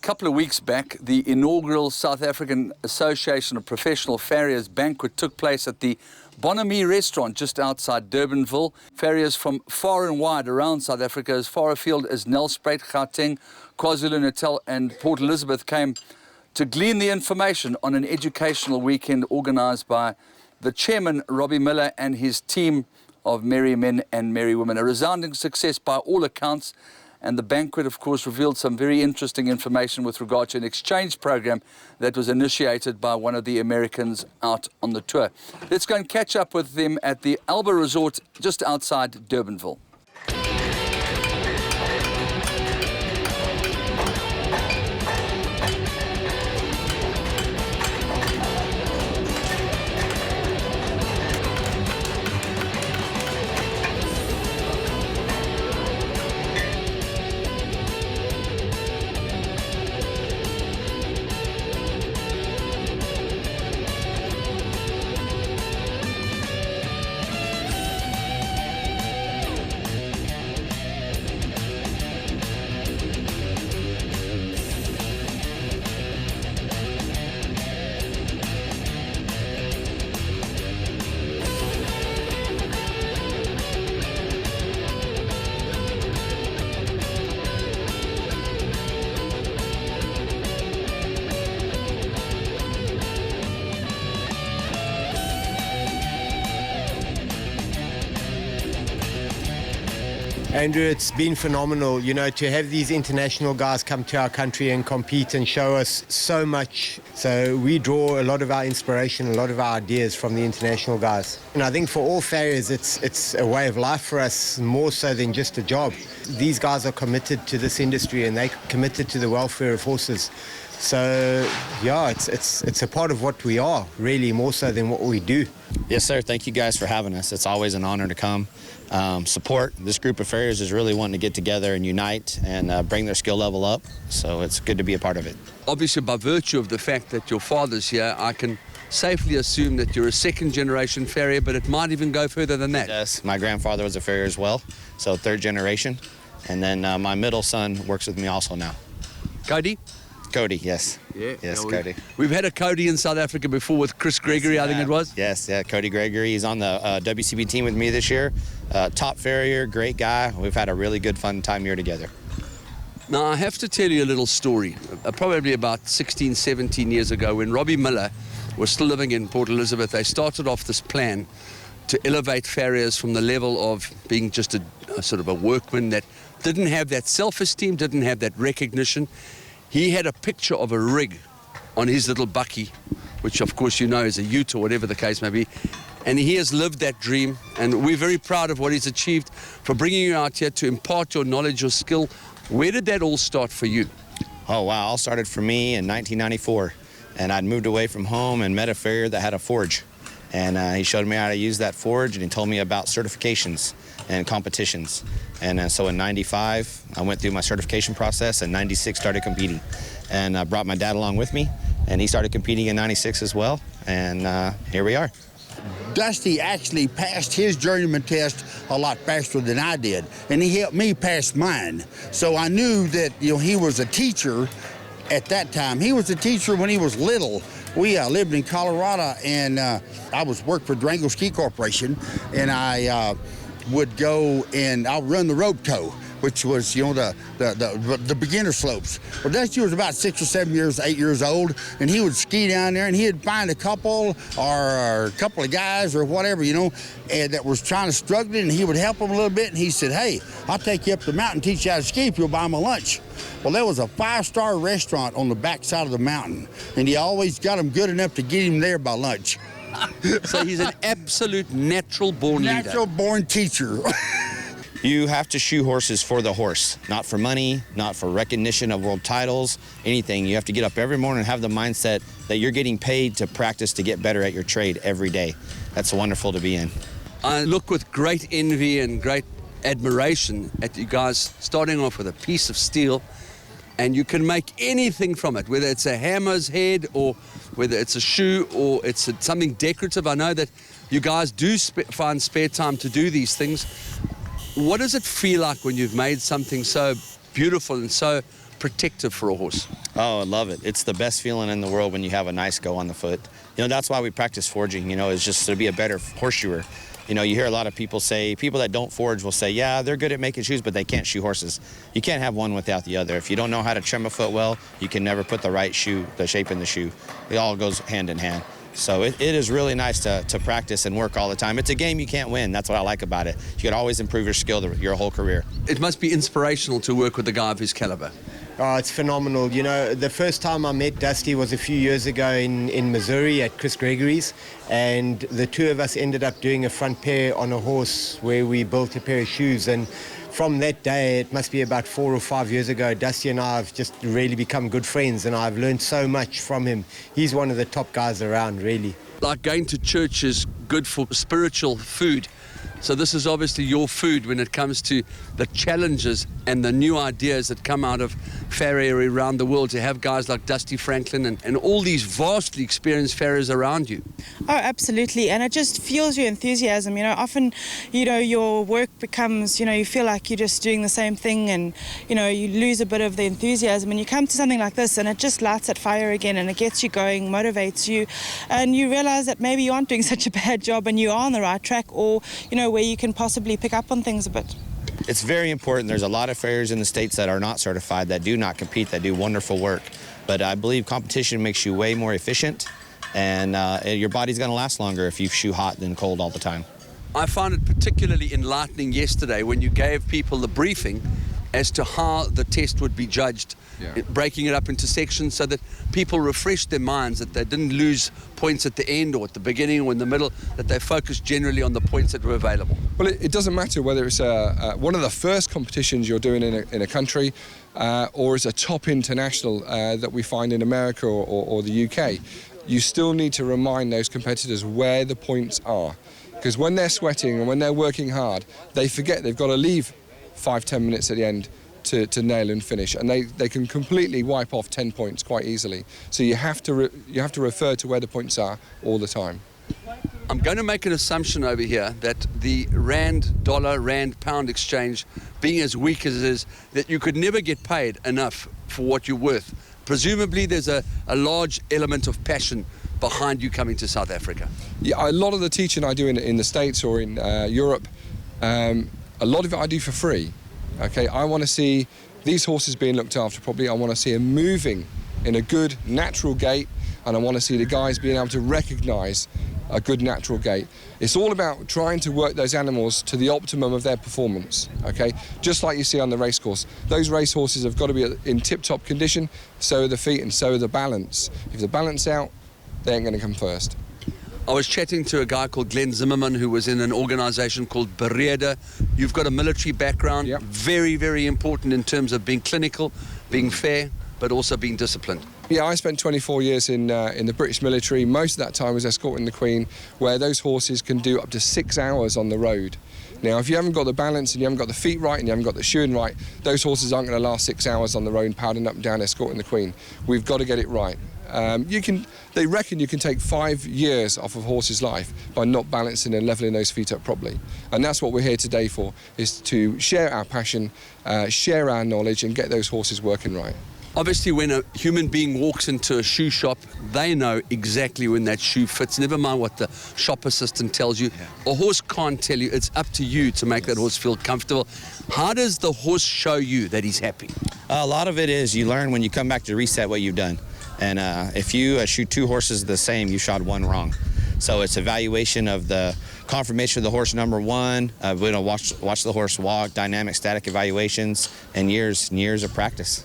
couple of weeks back, the inaugural South African Association of Professional Farriers banquet took place at the Bonhomie restaurant just outside Dbnville. Farriers from far and wide around South Africa, as far afield as Nelspruit, Gauteng, KwaZulu-Natal and Port Elizabeth, came to glean the information on an educational weekend organised by the chairman, Robbie Miller, and his team of merry men and merry women. A resounding success by all accounts, and the banquet, of course, revealed some very interesting information with regard to an exchange program that was initiated by one of the Americans out on the tour. Let's go and catch up with them at the Alba Resort just outside Dbnville. Andrew, it's been phenomenal, you know, to have these international guys come to our country and compete and show us so much. So we draw a lot of our inspiration, a lot of our ideas from the international guys. And I think for all farriers, it's a way of life for us, more so than just a job. These guys are committed to this industry and they're committed to the welfare of horses. So, yeah, it's a part of what we are, really, more so than what we do. Yes, sir. Thank you guys for having us. It's always an honor to come. Support. This group of farriers is really wanting to get together and unite and bring their skill level up. So it's good to be a part of it. Obviously, by virtue of the fact that your father's here, I can safely assume that you're a second-generation farrier, but it might even go further than that. Yes, my grandfather was a farrier as well, so third generation. And then my middle son works with me also now. Cody? Cody, yes. Yeah, yes, Cody. We've had a Cody in South Africa before with Chris Gregory, yes, I think it was. Yes, yeah, Cody Gregory. He's on the WCB team with me this year. Top farrier, great guy. We've had a really good, fun time here together. Now, I have to tell you a little story. Probably about 16, 17 years ago, when Robbie Miller was still living in Port Elizabeth, they started off this plan to elevate farriers from the level of being just a sort of a workman that didn't have that self-esteem, didn't have that recognition. He had a picture of a rig on his little bucky, which of course you know is a ute or whatever the case may be. And he has lived that dream, and we're very proud of what he's achieved for bringing you out here to impart your knowledge, your skill. Where did that all start for you? Oh, wow. All started for me in 1994. And I'd moved away from home and met a farrier that had a forge. And he showed me how to use that forge, and he told me about certifications and competitions. And so in 95, I went through my certification process, and 96 started competing. And I brought my dad along with me, and he started competing in 96 as well. And here we are. Dusty actually passed his journeyman test a lot faster than I did, and he helped me pass mine. So I knew that, you know, he was a teacher at that time. He was a teacher when he was little. We lived in Colorado, and I worked for Durango Ski Corporation, and I would go and I'll run the road tow, which was, you know, the beginner slopes. Well, Dusty was about 6 or 7 years, 8 years old, and he would ski down there, and he'd find a couple or a couple of guys or whatever, you know, and that was trying to struggle, and he would help them a little bit, and he said, "Hey, I'll take you up the mountain, teach you how to ski if you'll buy my lunch." Well, there was a 5-star restaurant on the back side of the mountain, and he always got them good enough to get him there by lunch. So he's an absolute natural-born leader. Natural-born teacher. You have to shoe horses for the horse, not for money, not for recognition of world titles, anything. You have to get up every morning and have the mindset that you're getting paid to practice to get better at your trade every day. That's wonderful to be in. I look with great envy and great admiration at you guys starting off with a piece of steel, and you can make anything from it, whether it's a hammer's head or whether it's a shoe or it's something decorative. I know that you guys do find spare time to do these things. What does it feel like when you've made something so beautiful and so protective for a horse? Oh, I love it. It's the best feeling in the world when you have a nice go on the foot. You know, that's why we practice forging, you know, is just to be a better horseshoer. You know, you hear a lot of people say, people that don't forge will say, yeah, they're good at making shoes, but they can't shoe horses. You can't have one without the other. If you don't know how to trim a foot well, you can never put the right shoe, the shape in the shoe. It all goes hand in hand. So it is really nice to practice and work all the time. It's a game you can't win. That's what I like about it. You can always improve your skill your whole career. It must be inspirational to work with a guy of his caliber. Oh, it's phenomenal. You know, the first time I met Dusty was a few years ago in Missouri at Chris Gregory's, and the two of us ended up doing a front pair on a horse where we built a pair of shoes. And from that day, it must be about 4 or 5 years ago, Dusty and I have just really become good friends, and I've learned so much from him. He's one of the top guys around, really. Like going to church is good for spiritual food. So this is obviously your food when it comes to the challenges and the new ideas that come out of Farrier around the world, to have guys like Dusty Franklin and all these vastly experienced farriers around you. Oh, absolutely. And it just fuels your enthusiasm. You know, often, you know, your work becomes, you know, you feel like you're just doing the same thing, and, you know, you lose a bit of the enthusiasm, and you come to something like this and it just lights that fire again, and it gets you going, motivates you, and you realize that maybe you aren't doing such a bad job and you are on the right track, or, you know, where you can possibly pick up on things a bit. It's very important. There's a lot of farriers in the States that are not certified, that do not compete, that do wonderful work. But I believe competition makes you way more efficient, and your body's going to last longer if you shoe hot than cold all the time. I found it particularly enlightening yesterday when you gave people the briefing as to how the test would be judged, breaking it up into sections so that people refreshed their minds, that they didn't lose points at the end or at the beginning or in the middle, that they focused generally on the points that were available. Well, it doesn't matter whether it's one of the first competitions you're doing in a country or it's a top international that we find in America or the UK. You still need to remind those competitors where the points are, because when they're sweating and when they're working hard, they forget they've got to leave 5-10 minutes at the end to nail and finish, and they can completely wipe off 10 points quite easily. So you have to refer to where the points are all the time. I'm going to make an assumption over here that the rand-dollar, rand-pound exchange being as weak as it is, that you could never get paid enough for what you're worth. Presumably there's a large element of passion behind you coming to South Africa. Yeah, a lot of the teaching I do in the States or in Europe, a lot of it I do for free. Okay, I want to see these horses being looked after properly. I want to see them moving in a good natural gait, and I want to see the guys being able to recognise a good natural gait. It's all about trying to work those animals to the optimum of their performance, okay? Just like you see on the race course. Those race horses have got to be in tip-top condition, so are the feet and so are the balance. If the balance out, they ain't going to come first. I was chatting to a guy called Glenn Zimmerman, who was in an organisation called Bereda. You've got a military background, yep. Very, very important in terms of being clinical, being fair, but also being disciplined. Yeah, I spent 24 years in the British military. Most of that time was escorting the Queen, where those horses can do up to 6 hours on the road. Now, if you haven't got the balance and you haven't got the feet right and you haven't got the shoeing right, those horses aren't going to last 6 hours on the road pounding up and down escorting the Queen. We've got to get it right. They reckon you can take 5 years off of a horse's life by not balancing and levelling those feet up properly. And that's what we're here today for, is to share our passion, share our knowledge and get those horses working right. Obviously, when a human being walks into a shoe shop, they know exactly when that shoe fits, never mind what the shop assistant tells you. A horse can't tell you. It's up to you to make that horse feel comfortable. How does the horse show you that he's happy? A lot of it is you learn when you come back to reset what you've done. And if you shoot 2 horses the same, you shot 1 wrong. So it's evaluation of the confirmation of the horse number 1. We're gonna watch the horse walk, dynamic, static evaluations, and years and years of practice.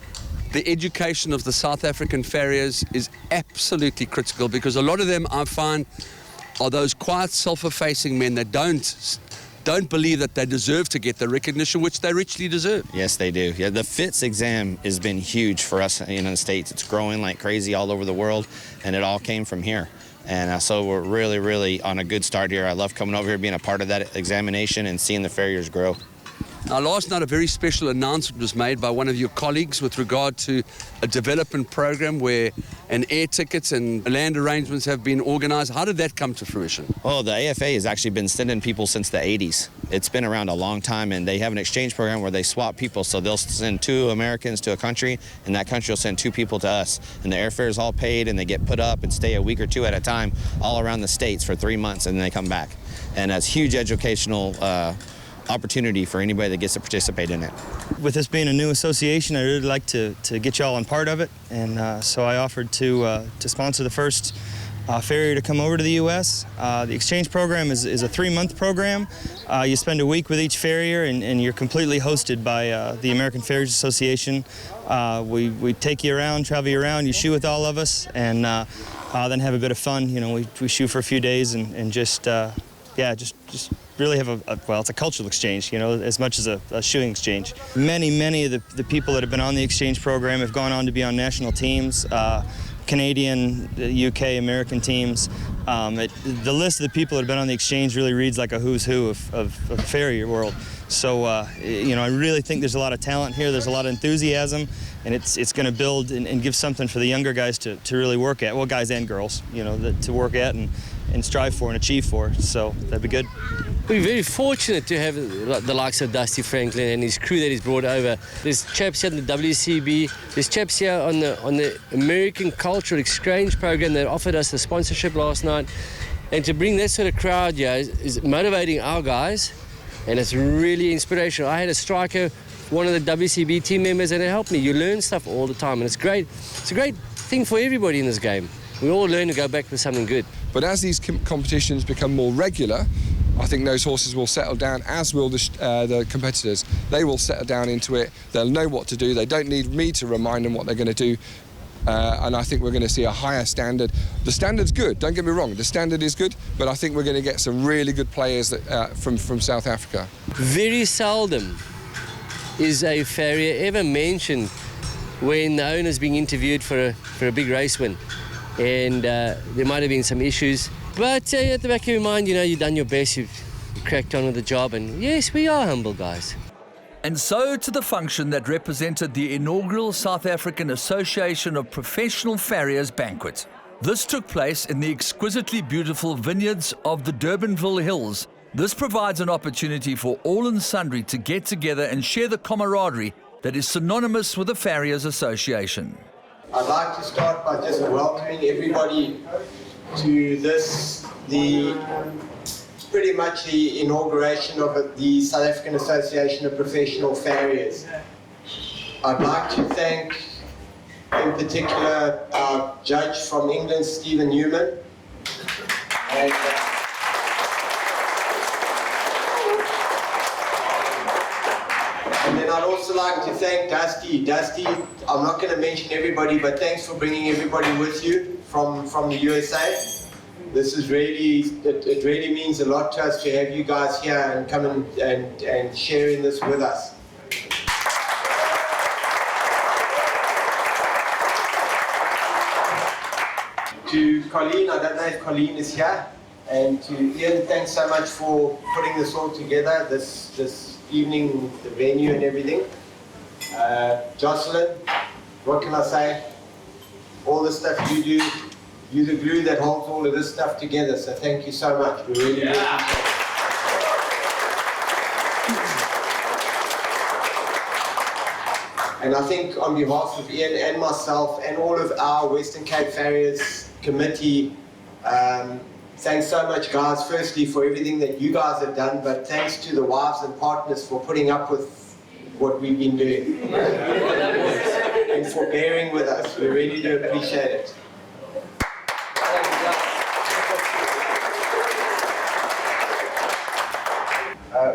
The education of the South African farriers is absolutely critical, because a lot of them, I find, are those quiet, self-effacing men that don't believe that they deserve to get the recognition which they richly deserve. Yes, they do. Yeah, the FITS exam has been huge for us in the States. It's growing like crazy all over the world, and it all came from here. And so we're really, really on a good start here. I love coming over here, being a part of that examination and seeing the farriers grow. Now, last night a very special announcement was made by one of your colleagues with regard to a development program where an air tickets and land arrangements have been organised. How did that come to fruition? Oh, the AFA has actually been sending people since the 80s. It's been around a long time, and they have an exchange program where they swap people. So they'll send 2 Americans to a country, and that country will send 2 people to us. And the airfare is all paid, and they get put up and stay a week or 2 at a time all around the states for 3 months, and then they come back. And that's huge educational opportunity for anybody that gets to participate in it. With this being a new association, I'd really like to get y'all on part of it, and so I offered to sponsor the first Farrier to come over to the U.S. The exchange program is a 3-month program. You spend a week with each Farrier, and you're completely hosted by the American Farriers Association. We take you around, travel you around, you shoe with all of us, and then have a bit of fun. You know, we shoe for a few days and just really have it's a cultural exchange, you know, as much as a shoeing exchange. Many of the people that have been on the exchange program have gone on to be on national teams, Canadian, UK, American teams. The list of the people that have been on the exchange really reads like a who's who of the Farrier world. So, you know, I really think there's a lot of talent here, there's a lot of enthusiasm, and it's going to build and give something for the younger guys to really work at, well, guys and girls, you know, to work at and strive for and achieve for, so that'd be good. We're very fortunate to have the likes of Dusty Franklin and his crew that he's brought over. There's chaps here in the WCB, there's chaps here on the American Cultural Exchange Program that offered us the sponsorship last night. And to bring that sort of crowd here is motivating our guys, and it's really inspirational. I had a striker, one of the WCB team members, and it helped me. You learn stuff all the time, and it's great. It's a great thing for everybody in this game. We all learn to go back with something good. But as these competitions become more regular, I think those horses will settle down, as will the competitors. They will settle down into it. They'll know what to do. They don't need me to remind them what they're going to do. And I think we're going to see a higher standard. The standard's good, don't get me wrong. The standard is good, but I think we're going to get some really good players from South Africa. Very seldom is a Farrier ever mentioned when the owner's being interviewed for a big race win. And there might have been some issues. But at the back of your mind, you know, you've done your best, you've cracked on with the job, and yes, we are humble guys. And so to the function that represented the inaugural South African Association of Professional Farriers banquet. This took place in the exquisitely beautiful vineyards of the Dbnville Hills. This provides an opportunity for all and sundry to get together and share the camaraderie that is synonymous with the Farriers Association. I'd like to start by just welcoming everybody to this, pretty much the inauguration of the South African Association of Professional Farriers. I'd like to thank, in particular, our judge from England, Stephen Newman. And then I'd also like to thank Dusty. Dusty, I'm not going to mention everybody, but thanks for bringing everybody with you from the USA. This is really, it really means a lot to us to have you guys here and come and sharing this with us. To Colleen, I don't know if Colleen is here, and to Ian, thanks so much for putting this all together, this evening, the venue and everything. Jocelyn, what can I say? All the stuff you do, you're the glue that holds all of this stuff together, so thank you so much. We really appreciate it. And I think on behalf of Ian and myself and all of our Western Cape Farriers committee, thanks so much, guys, firstly for everything that you guys have done, but thanks to the wives and partners for putting up with what we've been doing and for bearing with us. We really do appreciate it.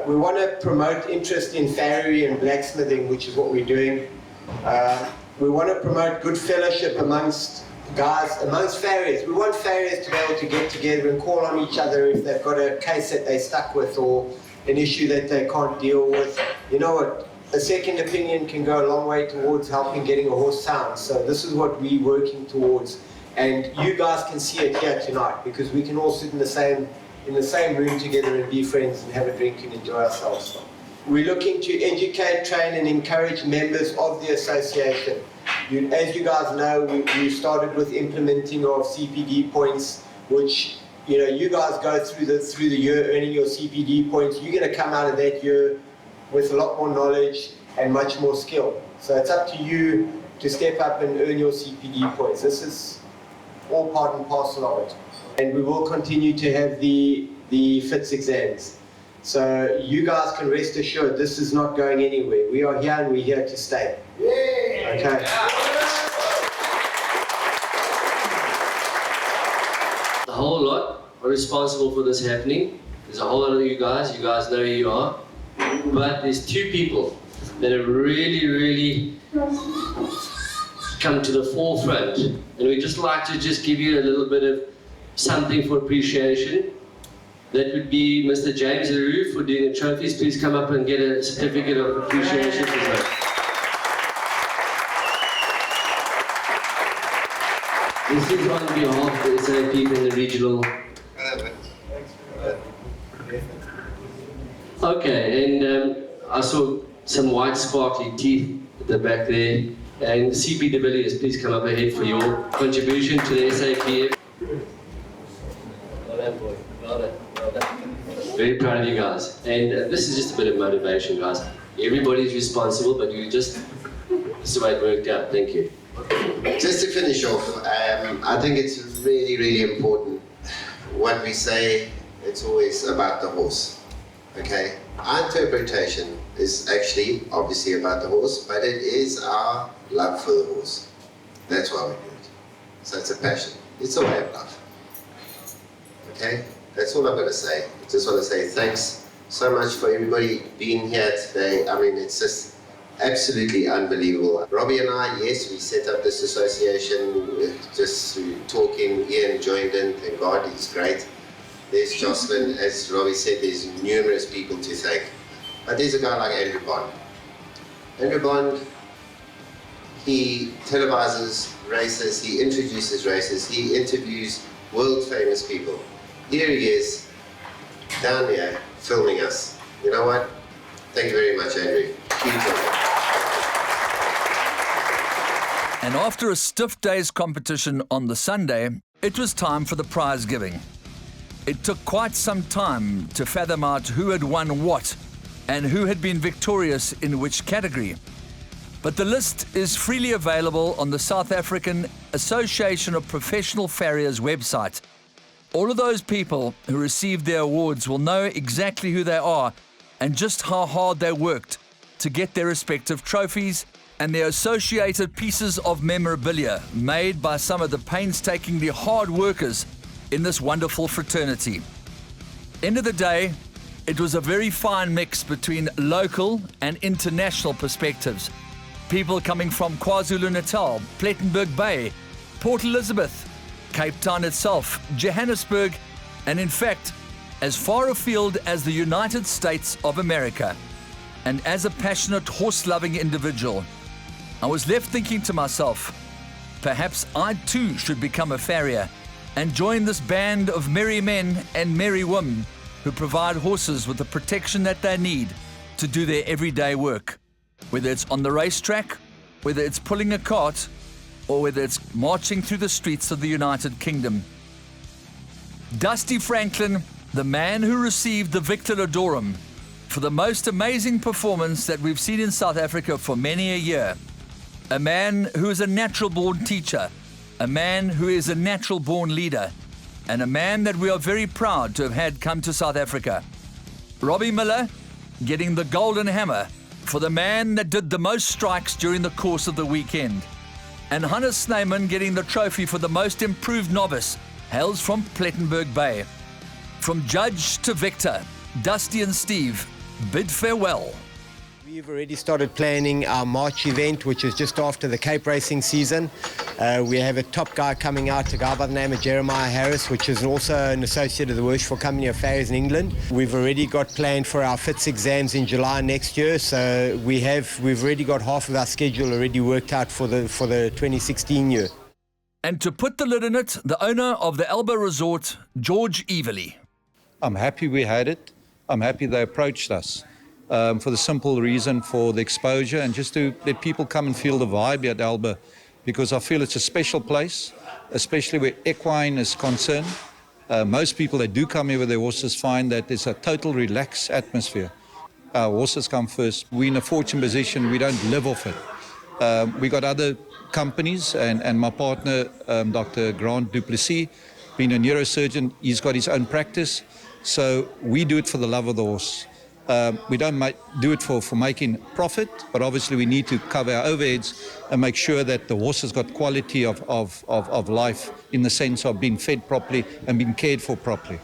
We want to promote interest in farriery and blacksmithing, which is what we're doing. We want to promote good fellowship amongst guys, amongst farriers. We want farriers to be able to get together and call on each other if they've got a case that they're stuck with or an issue that they can't deal with. You know what? A second opinion can go a long way towards helping getting a horse sound. So this is what we're working towards. And you guys can see it here tonight because we can all sit in the same room together and be friends and have a drink and enjoy ourselves. We're looking to educate, train and encourage members of the association. As you guys know, we started with implementing of CPD points, which you guys go through the year earning your CPD points. You're going to come out of that year with a lot more knowledge and much more skill. So it's up to you to step up and earn your CPD points. This is all part and parcel of it. And we will continue to have the FITS exams. So you guys can rest assured this is not going anywhere. We are here and we're here to stay. Okay. The whole lot are responsible for this happening. There's a whole lot of you guys know who you are. But there's two people that have really come to the forefront. And we'd just like to give you a little bit of something for appreciation. That would be Mr. James LaRue for doing the trophies. Please come up and get a certificate of appreciation for that. This is on behalf of the SAAPF and the regional. Okay, and I saw some white sparkly teeth at the back there. And Dbnville, please come up ahead for your contribution to the SAAPF. Well done, boy. Well done. Well done. Very proud of you guys. And this is just a bit of motivation, guys. Everybody's responsible, but this is the way it worked out. Thank you. Just to finish off, I think it's really important. What we say, it's always about the horse. Okay? Our interpretation is actually obviously about the horse, but it is our love for the horse. That's why we do it. So it's a passion. It's a way of life. Okay? That's all I'm going to say. I just want to say thanks so much for everybody being here today. I mean, it's just absolutely unbelievable. Robbie and I, yes, we set up this association, just through talking. Ian joined in, thank God, he's great. There's Jocelyn, as Robbie said, there's numerous people to thank. But there's a guy like Andrew Bond. Andrew Bond, he televises races, he introduces races, he interviews world famous people. Here he is, down here, filming us. You know what? Thank you very much, Andrew. Keep it. And after a stiff day's competition on the Sunday, it was time for the prize giving. It took quite some time to fathom out who had won what and who had been victorious in which category. But the list is freely available on the South African Association of Professional Farriers website. All of those people who received their awards will know exactly who they are and just how hard they worked to get their respective trophies and their associated pieces of memorabilia made by some of the painstakingly hard workers in this wonderful fraternity. End of the day, it was a very fine mix between local and international perspectives. People coming from KwaZulu-Natal, Plettenberg Bay, Port Elizabeth, Cape Town itself, Johannesburg, and in fact, as far afield as the United States of America. And as a passionate horse-loving individual, I was left thinking to myself, perhaps I too should become a farrier and join this band of merry men and merry women who provide horses with the protection that they need to do their everyday work, whether it's on the racetrack, whether it's pulling a cart, or whether it's marching through the streets of the United Kingdom. Dusty Franklin, the man who received the Victor Ladorum for the most amazing performance that we've seen in South Africa for many a year. A man who is a natural-born teacher, a man who is a natural-born leader, and a man that we are very proud to have had come to South Africa. Robbie Miller getting the Golden Hammer for the man that did the most strikes during the course of the weekend. And Hannes Snyman getting the trophy for the most improved novice, hails from Plettenberg Bay. From judge to victor, Dusty and Steve bid farewell. We've already started planning our March event, which is just after the Cape racing season. We have a top guy coming out, a guy by the name of Jeremiah Harris, which is also an associate of the Worshipful Company of Farriers in England. We've already got planned for our FITS exams in July next year, so we've already got half of our schedule already worked out for the 2016 year. And to put the lid on it, the owner of the Alba Resort, George Everleigh. I'm happy we had it. I'm happy they approached us. for the simple reason for the exposure and just to let people come and feel the vibe here at Alba, because I feel it's a special place, especially where equine is concerned. Most people that do come here with their horses find that there's a total relaxed atmosphere. Our horses come first. We're in a fortunate position. We don't live off it. We got other companies, and my partner, Dr. Grant Duplessis, being a neurosurgeon, he's got his own practice. So we do it for the love of the horse. We don't do it for making profit, but obviously we need to cover our overheads and make sure that the horse has got quality of life in the sense of being fed properly and being cared for properly.